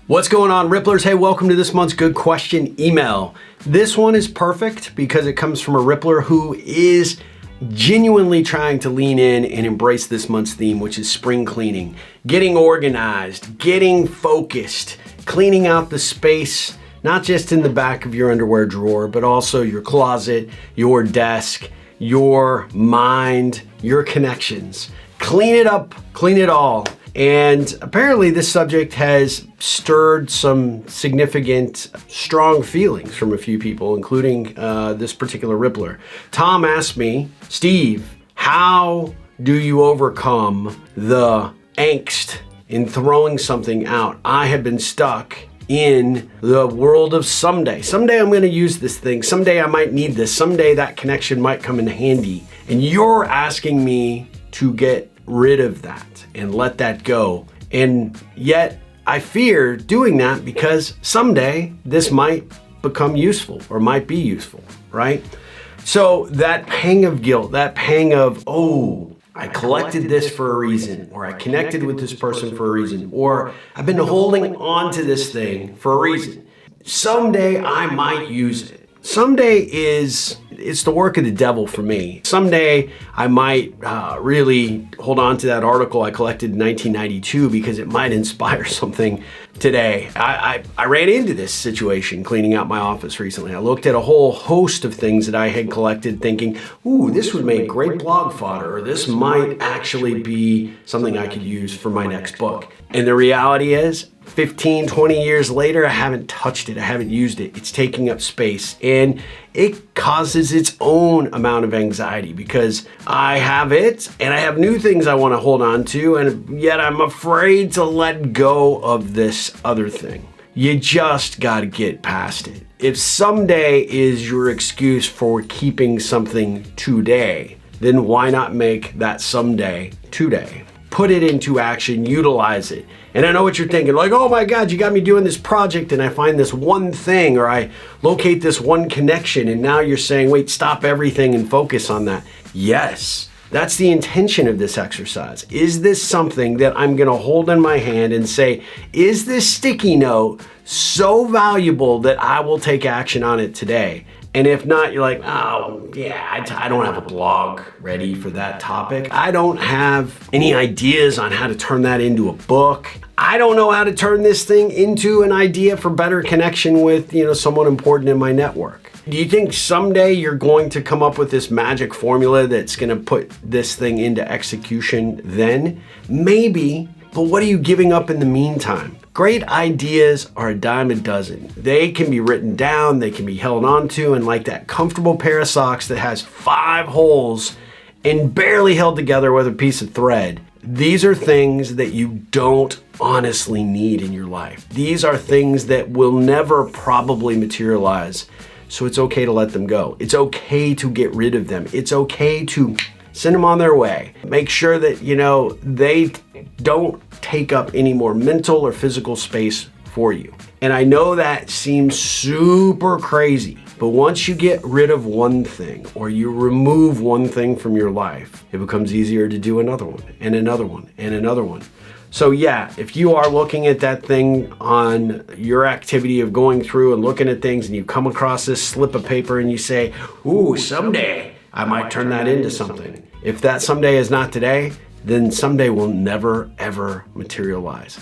What's going on, Ripplers? Hey, welcome to this month's Good Question email. This one is perfect because it comes from a Rippler who is genuinely trying to lean in and embrace this month's theme, which is spring cleaning, getting organized, getting focused, cleaning out the space, not just in the back of your underwear drawer, but also your closet, your desk, your mind, your connections. Clean it up, clean it all. And apparently this subject has stirred some significant, strong feelings from a few people, including this particular Rippler. Tom asked me, Steve, how do you overcome the angst in throwing something out? I have been stuck in the world of someday. Someday I'm gonna use this thing. Someday I might need this. Someday that connection might come in handy. And you're asking me to get rid of that and let that go. And yet I fear doing that because someday this might become useful or might be useful, right? So that pang of guilt, that pang of, oh, I collected this for a reason, or I connected with this person for a reason, or I've been holding on to this thing for a reason. Someday I might use it. Someday it's the work of the devil for me. Someday I might really hold on to that article I collected in 1992 because it might inspire something today. I ran into this situation cleaning out my office recently. I looked at a whole host of things that I had collected thinking, ooh, this would make great blog fodder, or this might actually be something I could use for my next book. And the reality is, 15, 20 years later, I haven't touched it. I haven't used it. It's taking up space and it causes its own amount of anxiety because I have it and I have new things I want to hold on to, and yet I'm afraid to let go of this other thing. You just got to get past it. If someday is your excuse for keeping something today, then why not make that someday today? Put it into action, utilize it. And I know what you're thinking, like, oh my God, you got me doing this project and I find this one thing, or I locate this one connection, and now you're saying, wait, stop everything and focus on that. Yes, that's the intention of this exercise. Is this something that I'm gonna hold in my hand and say, is this sticky note so valuable that I will take action on it today? And if not, you're like, oh yeah, I don't have a blog ready for that topic. I don't have any ideas on how to turn that into a book. I don't know how to turn this thing into an idea for better connection with, someone important in my network. Do you think someday you're going to come up with this magic formula that's gonna put this thing into execution then? Maybe, but what are you giving up in the meantime? Great ideas are a dime a dozen. They can be written down, they can be held onto, and like that comfortable pair of socks that has 5 holes and barely held together with a piece of thread. These are things that you don't honestly need in your life. These are things that will never probably materialize. So it's okay to let them go. It's okay to get rid of them. It's okay to send them on their way. Make sure that, they don't take up any more mental or physical space for you. And I know that seems super crazy, but once you get rid of one thing or you remove one thing from your life, it becomes easier to do another one and another one and another one. So yeah, if you are looking at that thing on your activity of going through and looking at things and you come across this slip of paper and you say, ooh, someday I might turn that into something. If that someday is not today, then someday will never, ever materialize.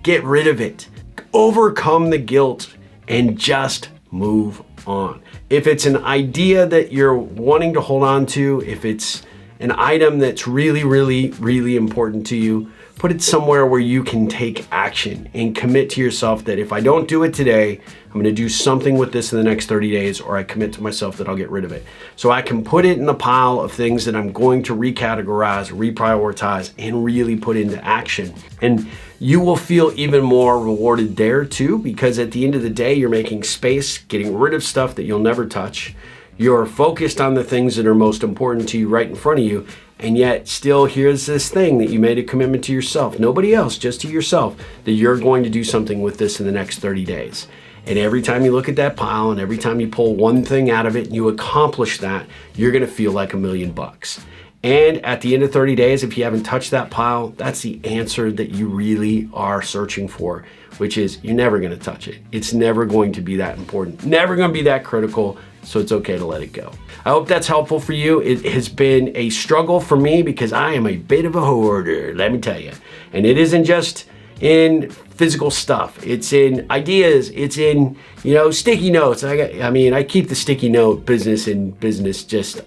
Get rid of it. Overcome the guilt and just move on. If it's an idea that you're wanting to hold on to, if it's an item that's really, really, really important to you, put it somewhere where you can take action and commit to yourself that if I don't do it today, I'm gonna do something with this in the next 30 days, or I commit to myself that I'll get rid of it. So I can put it in the pile of things that I'm going to recategorize, reprioritize, and really put into action. And you will feel even more rewarded there too, because at the end of the day, you're making space, getting rid of stuff that you'll never touch. You're focused on the things that are most important to you right in front of you, and yet still here's this thing that you made a commitment to yourself, nobody else, just to yourself, that you're going to do something with this in the next 30 days. And every time you look at that pile and every time you pull one thing out of it and you accomplish that, you're gonna feel like $1,000,000. And at the end of 30 days, if you haven't touched that pile, that's the answer that you really are searching for, which is you're never gonna touch it. It's never going to be that important, never gonna be that critical, so it's okay to let it go. I hope that's helpful for you. It has been a struggle for me because I am a bit of a hoarder, let me tell you. And it isn't just in physical stuff, it's in ideas, it's in, sticky notes. I keep the sticky note business in business just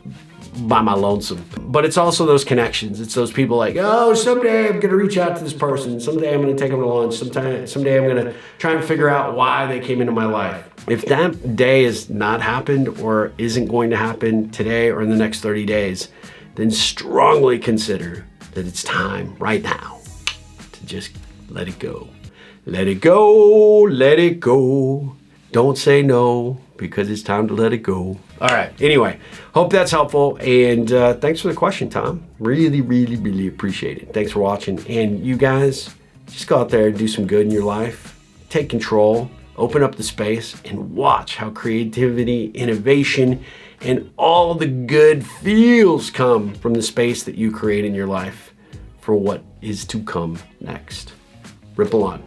by my lonesome. But it's also those connections. It's those people like, oh, someday I'm gonna reach out to this person. Someday I'm gonna take them to lunch. Someday I'm gonna try and figure out why they came into my life. If that day has not happened or isn't going to happen today or in the next 30 days, then strongly consider that it's time right now to just let it go. Let it go, let it go. Don't say no, because it's time to let it go. All right, anyway, hope that's helpful. And thanks for the question, Tom. Really, really, really appreciate it. Thanks for watching. And you guys, just go out there and do some good in your life. Take control, open up the space, and watch how creativity, innovation, and all the good feels come from the space that you create in your life for what is to come next. Ripple on.